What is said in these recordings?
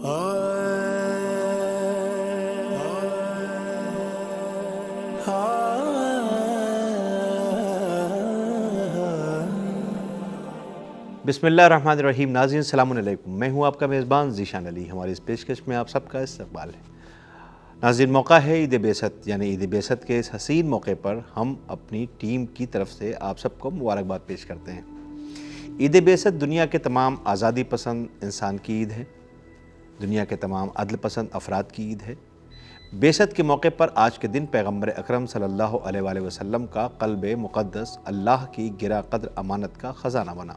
بسم اللہ الرحمن الرحیم۔ ناظرین السلام علیکم، میں ہوں آپ کا میزبان ذیشان علی۔ ہماری اس پیشکش میں آپ سب کا استقبال ہے۔ ناظرین، موقع ہے عید بعثت، یعنی عید بعثت کے اس حسین موقع پر ہم اپنی ٹیم کی طرف سے آپ سب کو مبارکباد پیش کرتے ہیں۔ عید بعثت دنیا کے تمام آزادی پسند انسان کی عید ہے، دنیا کے تمام عدل پسند افراد کی عید ہے۔ بعثت کے موقع پر آج کے دن پیغمبر اکرم صلی اللہ علیہ وآلہ وسلم کا قلب مقدس اللہ کی گراں قدر امانت کا خزانہ بنا،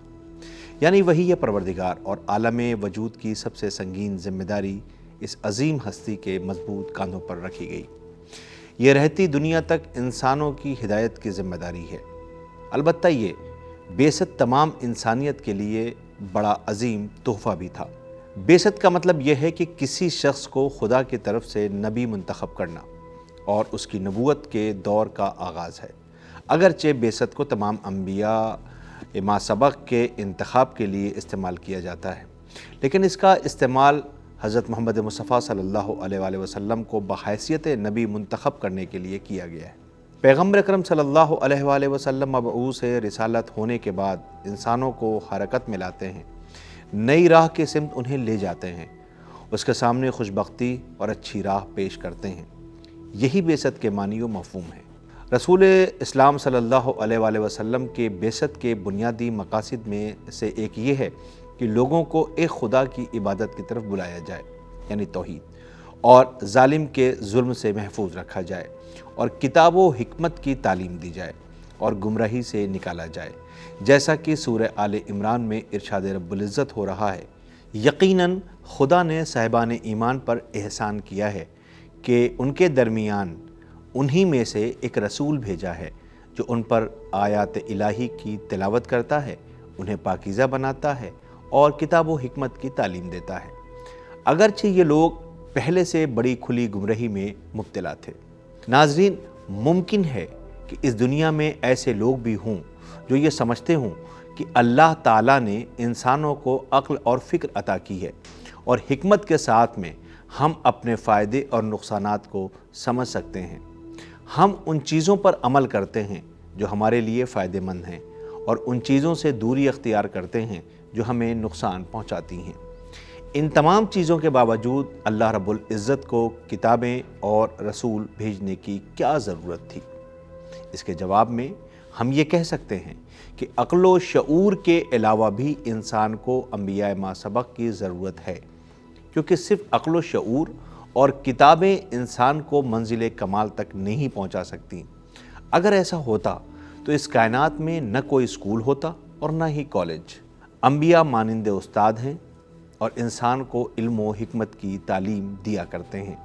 یعنی وہی پروردگار اور عالم وجود کی سب سے سنگین ذمہ داری اس عظیم ہستی کے مضبوط کاندھوں پر رکھی گئی۔ یہ رہتی دنیا تک انسانوں کی ہدایت کی ذمہ داری ہے۔ البتہ یہ بعثت تمام انسانیت کے لیے بڑا عظیم تحفہ بھی تھا۔ بعثت کا مطلب یہ ہے کہ کسی شخص کو خدا کی طرف سے نبی منتخب کرنا اور اس کی نبوت کے دور کا آغاز ہے۔ اگرچہ بعثت کو تمام انبیاء ما سبق کے انتخاب کے لیے استعمال کیا جاتا ہے، لیکن اس کا استعمال حضرت محمد مصطفیٰ صلی اللہ علیہ وآلہ وسلم کو بحیثیت نبی منتخب کرنے کے لیے کیا گیا ہے۔ پیغمبر اکرم صلی اللہ علیہ وآلہ وسلم مبعوث رسالت ہونے کے بعد انسانوں کو حرکت میں لاتے ہیں، نئی راہ کے سمت انہیں لے جاتے ہیں، اس کے سامنے خوشبختی اور اچھی راہ پیش کرتے ہیں۔ یہی بعثت کے معنی و مفہوم ہے۔ رسول اسلام صلی اللہ علیہ وآلہ وسلم کے بعثت کے بنیادی مقاصد میں سے ایک یہ ہے کہ لوگوں کو ایک خدا کی عبادت کی طرف بلایا جائے، یعنی توحید، اور ظالم کے ظلم سے محفوظ رکھا جائے، اور کتاب و حکمت کی تعلیم دی جائے، اور گمراہی سے نکالا جائے، جیسا کہ سورہ آل عمران میں ارشاد رب العزت ہو رہا ہے۔ یقیناً خدا نے صاحبان ایمان پر احسان کیا ہے کہ ان کے درمیان انہی میں سے ایک رسول بھیجا ہے جو ان پر آیات الہی کی تلاوت کرتا ہے، انہیں پاکیزہ بناتا ہے اور کتاب و حکمت کی تعلیم دیتا ہے۔ اگرچہ یہ لوگ پہلے سے بڑی کھلی گمراہی میں مبتلا تھے۔ ناظرین، ممکن ہے کہ اس دنیا میں ایسے لوگ بھی ہوں جو یہ سمجھتے ہوں کہ اللہ تعالیٰ نے انسانوں کو عقل اور فکر عطا کی ہے، اور حکمت کے ساتھ میں ہم اپنے فائدے اور نقصانات کو سمجھ سکتے ہیں۔ ہم ان چیزوں پر عمل کرتے ہیں جو ہمارے لیے فائدہ مند ہیں، اور ان چیزوں سے دوری اختیار کرتے ہیں جو ہمیں نقصان پہنچاتی ہیں۔ ان تمام چیزوں کے باوجود اللہ رب العزت کو کتابیں اور رسول بھیجنے کی کیا ضرورت تھی؟ اس کے جواب میں ہم یہ کہہ سکتے ہیں کہ عقل و شعور کے علاوہ بھی انسان کو انبیاء ما سبق کی ضرورت ہے، کیونکہ صرف عقل و شعور اور کتابیں انسان کو منزل کمال تک نہیں پہنچا سکتی۔ اگر ایسا ہوتا تو اس کائنات میں نہ کوئی اسکول ہوتا اور نہ ہی کالج۔ انبیاء مانند استاد ہیں اور انسان کو علم و حکمت کی تعلیم دیا کرتے ہیں۔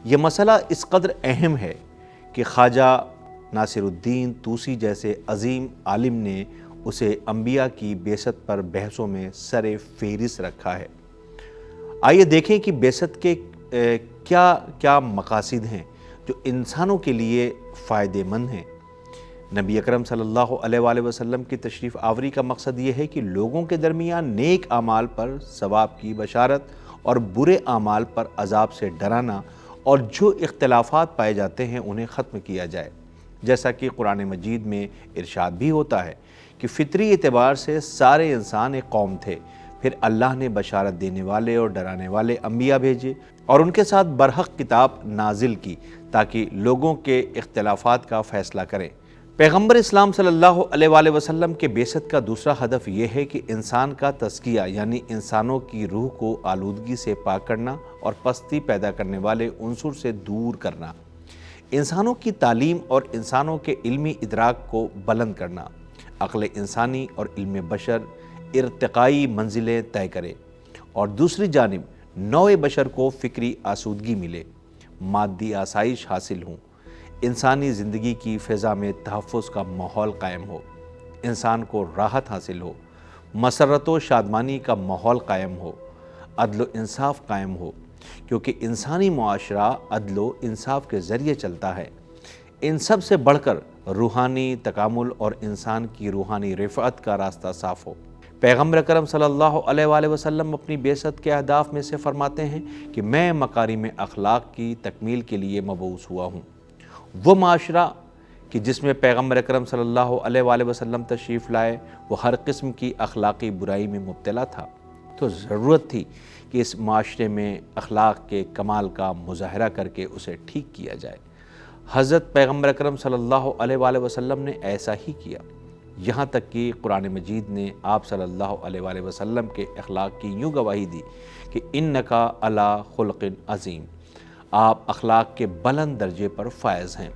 یہ مسئلہ اس قدر اہم ہے کہ خواجہ ناصر الدین طوسی جیسے عظیم عالم نے اسے انبیاء کی بعثت پر بحثوں میں سر فہرست رکھا ہے۔ آئیے دیکھیں کہ بعثت کے کیا مقاصد ہیں جو انسانوں کے لیے فائدہ مند ہیں۔ نبی اکرم صلی اللہ علیہ وآلہ وسلم کی تشریف آوری کا مقصد یہ ہے کہ لوگوں کے درمیان نیک اعمال پر ثواب کی بشارت اور برے اعمال پر عذاب سے ڈرانا، اور جو اختلافات پائے جاتے ہیں انہیں ختم کیا جائے، جیسا کہ قرآن مجید میں ارشاد بھی ہوتا ہے کہ فطری اعتبار سے سارے انسان ایک قوم تھے، پھر اللہ نے بشارت دینے والے اور ڈرانے والے انبیاء بھیجے اور ان کے ساتھ برحق کتاب نازل کی تاکہ لوگوں کے اختلافات کا فیصلہ کریں۔ پیغمبر اسلام صلی اللہ علیہ وآلہ وسلم کے بعثت کا دوسرا ہدف یہ ہے کہ انسان کا تزکیہ، یعنی انسانوں کی روح کو آلودگی سے پاک کرنا اور پستی پیدا کرنے والے عنصر سے دور کرنا، انسانوں کی تعلیم اور انسانوں کے علمی ادراک کو بلند کرنا، عقل انسانی اور علم بشر ارتقائی منزلیں طے کرے، اور دوسری جانب نوع بشر کو فکری آسودگی ملے، مادی آسائش حاصل ہوں، انسانی زندگی کی فضا میں تحفظ کا ماحول قائم ہو، انسان کو راحت حاصل ہو، مسرت و شادمانی کا ماحول قائم ہو، عدل و انصاف قائم ہو، کیونکہ انسانی معاشرہ عدل و انصاف کے ذریعے چلتا ہے۔ ان سب سے بڑھ کر روحانی تکامل اور انسان کی روحانی رفعت کا راستہ صاف ہو۔ پیغمبر اکرم صلی اللہ علیہ وآلہ وسلم اپنی بعثت کے اہداف میں سے فرماتے ہیں کہ میں مکارم اخلاق کی تکمیل کے لیے مبعوث ہوا ہوں۔ وہ معاشرہ کہ جس میں پیغمبر اکرم صلی اللہ علیہ وآلہ وسلم تشریف لائے وہ ہر قسم کی اخلاقی برائی میں مبتلا تھا، تو ضرورت تھی کہ اس معاشرے میں اخلاق کے کمال کا مظاہرہ کر کے اسے ٹھیک کیا جائے۔ حضرت پیغمبر اکرم صلی اللہ علیہ وآلہ وسلم نے ایسا ہی کیا، یہاں تک کہ قرآن مجید نے آپ صلی اللہ علیہ وآلہ وسلم کے اخلاق کی یوں گواہی دی کہ انکا علی خلق عظیم، آپ اخلاق کے بلند درجے پر فائز ہیں۔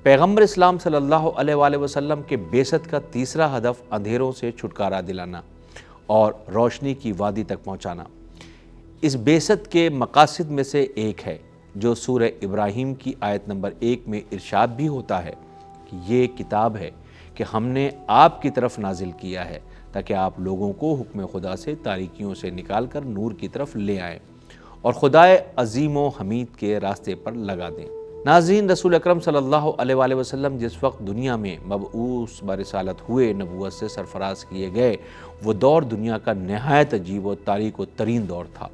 پیغمبر اسلام صلی اللہ علیہ وآلہ وسلم کے بعثت کا تیسرا ہدف اندھیروں سے چھٹکارا دلانا اور روشنی کی وادی تک پہنچانا۔ اس بعثت کے مقاصد میں سے ایک ہے جو سورہ ابراہیم کی آیت نمبر 1 میں ارشاد بھی ہوتا ہے کہ یہ کتاب ہے کہ ہم نے آپ کی طرف نازل کیا ہے تاکہ آپ لوگوں کو حکم خدا سے تاریکیوں سے نکال کر نور کی طرف لے آئیں اور خدائے عظیم و حمید کے راستے پر لگا دیں۔ ناظرین، رسول اکرم صلی اللہ علیہ وآلہ وسلم جس وقت دنیا میں مبعوث برسالت ہوئے، نبوت سے سرفراز کیے گئے، وہ دور دنیا کا نہایت عجیب و تاریک و ترین دور تھا۔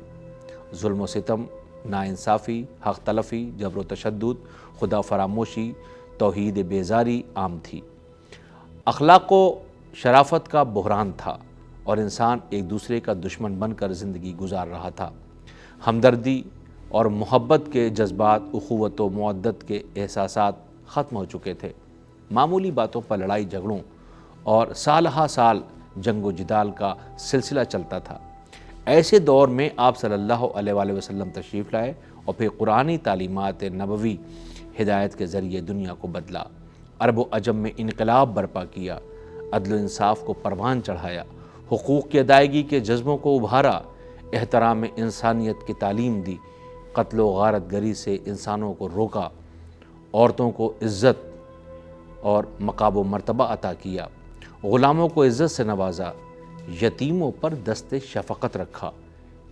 ظلم و ستم، ناانصافی، حق تلفی، جبر و تشدد، خدا فراموشی، توحید بیزاری عام تھی۔ اخلاق و شرافت کا بحران تھا اور انسان ایک دوسرے کا دشمن بن کر زندگی گزار رہا تھا۔ ہمدردی اور محبت کے جذبات، اخوت و مودت کے احساسات ختم ہو چکے تھے۔ معمولی باتوں پر لڑائی جھگڑوں اور سال ہا سال جنگ و جدال کا سلسلہ چلتا تھا۔ ایسے دور میں آپ صلی اللہ علیہ وآلہ وسلم تشریف لائے اور پھر قرآنی تعلیمات نبوی ہدایت کے ذریعے دنیا کو بدلا، عرب و عجم میں انقلاب برپا کیا، عدل و انصاف کو پروان چڑھایا، حقوق کی ادائیگی کے جذبوں کو ابھارا، احترام انسانیت کی تعلیم دی، قتل و غارت گری سے انسانوں کو روکا، عورتوں کو عزت اور مقام و مرتبہ عطا کیا، غلاموں کو عزت سے نوازا، یتیموں پر دست شفقت رکھا،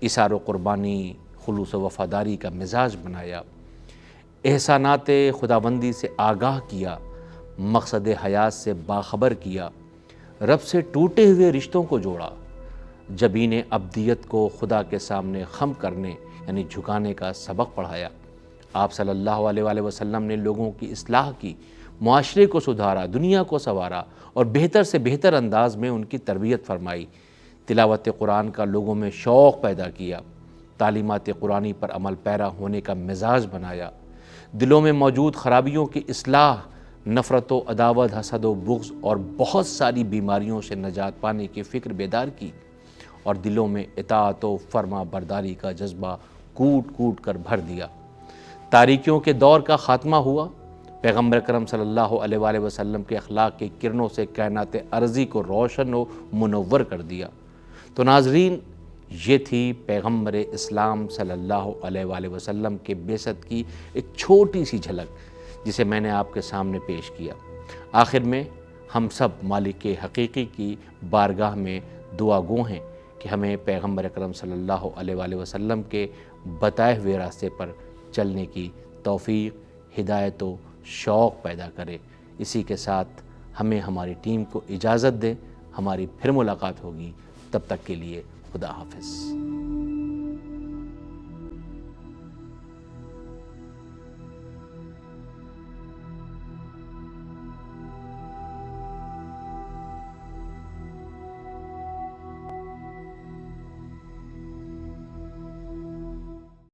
ایثار و قربانی، خلوص و وفاداری کا مزاج بنایا، احسانات خداوندی سے آگاہ کیا، مقصد حیات سے باخبر کیا، رب سے ٹوٹے ہوئے رشتوں کو جوڑا، جبین ابدیت کو خدا کے سامنے خم کرنے یعنی جھکانے کا سبق پڑھایا۔ آپ صلی اللہ علیہ وآلہ وسلم نے لوگوں کی اصلاح کی، معاشرے کو سدھارا، دنیا کو سنوارا اور بہتر سے بہتر انداز میں ان کی تربیت فرمائی، تلاوت قرآن کا لوگوں میں شوق پیدا کیا، تعلیمات قرآنی پر عمل پیرا ہونے کا مزاج بنایا، دلوں میں موجود خرابیوں کی اصلاح، نفرت و عداوت، حسد و بغض اور بہت ساری بیماریوں سے نجات پانے کی فکر بیدار کی، اور دلوں میں اطاعت و فرما برداری کا جذبہ کوٹ کوٹ کر بھر دیا۔ تاریکیوں کے دور کا خاتمہ ہوا، پیغمبر اکرم صلی اللہ علیہ وآلہ وسلم کے اخلاق کی کرنوں سے کائنات ارضی کو روشن و منور کر دیا۔ تو ناظرین، یہ تھی پیغمبر اسلام صلی اللہ علیہ وآلہ وسلم کے بعثت کی ایک چھوٹی سی جھلک جسے میں نے آپ کے سامنے پیش کیا۔ آخر میں ہم سب مالک حقیقی کی بارگاہ میں دعا گو ہیں کہ ہمیں پیغمبر اکرم صلی اللہ علیہ وآلہ وسلم کے بتائے ہوئے راستے پر چلنے کی توفیق، ہدایت و شوق پیدا کرے۔ اسی کے ساتھ ہمیں ہماری ٹیم کو اجازت دیں، ہماری پھر ملاقات ہوگی، تب تک کے لیے خدا حافظ۔